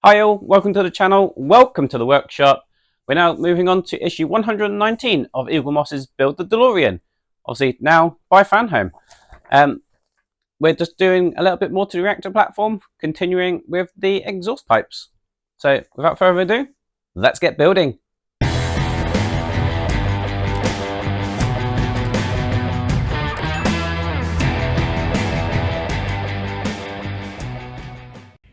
Hi all, welcome to the channel, welcome to the workshop. We're now moving on to issue 119 of Eaglemoss's Build the Delorean, obviously now by Fanhome. We're just doing a little bit more to the reactor platform, continuing with the exhaust pipes. So without further ado, let's get building.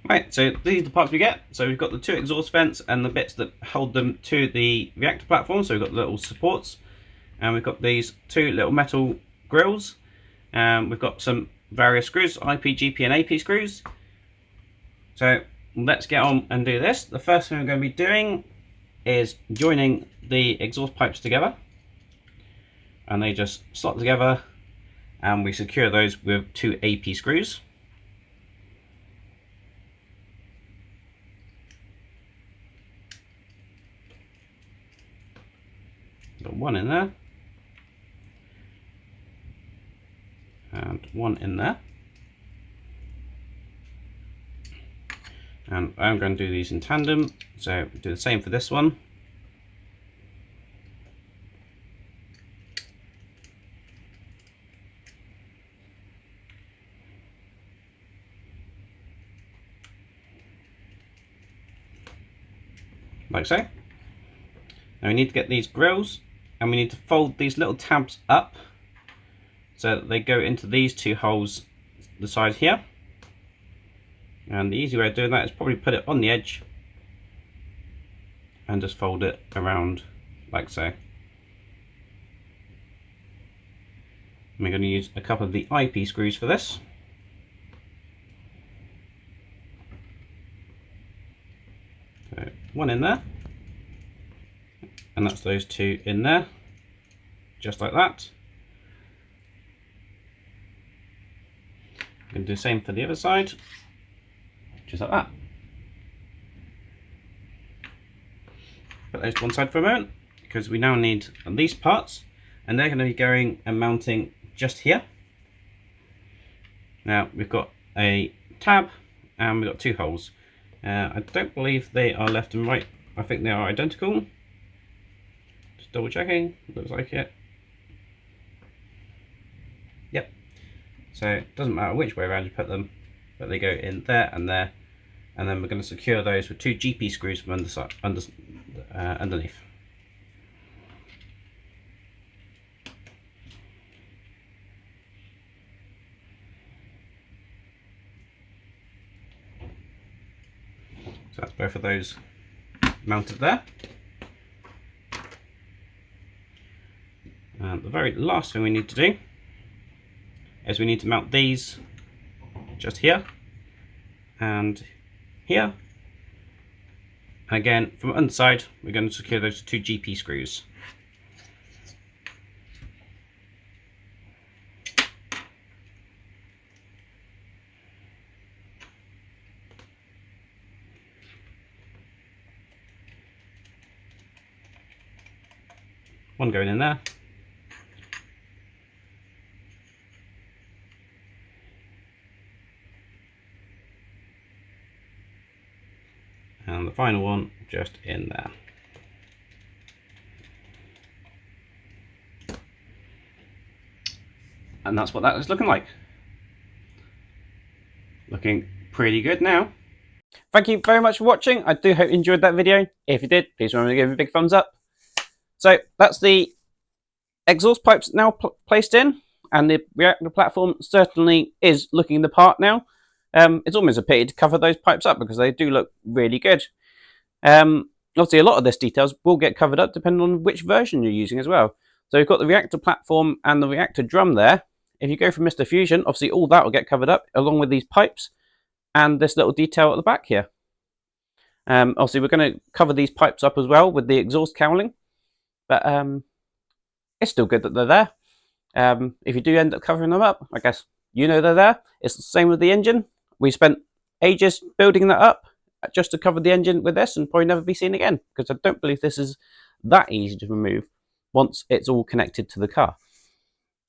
Right, so these are the parts we get. So we've got the two exhaust vents and the bits that hold them to the reactor platform. So we've got little supports, and we've got these two little metal grills. We've got some various screws, IP, GP and AP screws. So let's get on and do this. The first thing we're going to be doing is joining the exhaust pipes together. And they just slot together, and we secure those with two AP screws. Got one in there, and one in there. And I'm going to do these in tandem, so do the same for this one. Like so. Now we need to get these grills, and we need to fold these little tabs up so that they go into these two holes, the side here. And the easy way of doing that is probably put it on the edge and just fold it around like so. And we're going to use a couple of the IP screws for this. So one in there, and that's those two in there, just like that. I'm going to do the same for the other side, just like that. Put those to one side for a moment, because we now need these parts, and they're going to be going and mounting just here. Now we've got a tab, and we've got two holes. I don't believe they are left and right. I think they are identical. Just double checking, looks like it. Yep. So it doesn't matter which way around you put them, but they go in there and there. And then we're going to secure those with two GP screws from underneath. So that's both of those mounted there. And the very last thing we need to do is we need to mount these just here and here. And again, from the underside, we're going to secure those two GP screws. One going in there. And the final one just in there. And that's what that is looking like. Looking pretty good now. Thank you very much for watching. I do hope you enjoyed that video. If you did, please remember to give it a big thumbs up. So that's the exhaust pipes now placed in, and the reactor platform certainly is looking the part now. It's almost a pity to cover those pipes up because they do look really good. Obviously, a lot of this details will get covered up depending on which version you're using as well. So we've got the reactor platform and the reactor drum there. If you go for Mr. Fusion, obviously all that will get covered up along with these pipes and this little detail at the back here. Obviously, we're going to cover these pipes up as well with the exhaust cowling, but it's still good that they're there. If you do end up covering them up, I guess you know they're there. It's the same with the engine. We spent ages building that up just to cover the engine with this and probably never be seen again, because I don't believe this is that easy to remove once it's all connected to the car.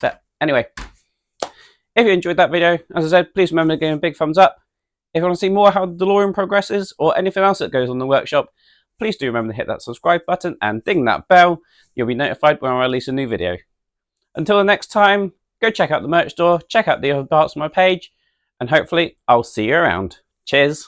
But anyway, if you enjoyed that video, as I said, please remember to give me a big thumbs up. If you want to see more how the DeLorean progresses or anything else that goes on in the workshop, please do remember to hit that subscribe button and ding that bell. You'll be notified when I release a new video. Until the next time, go check out the merch store, check out the other parts of my page, and hopefully I'll see you around. Cheers!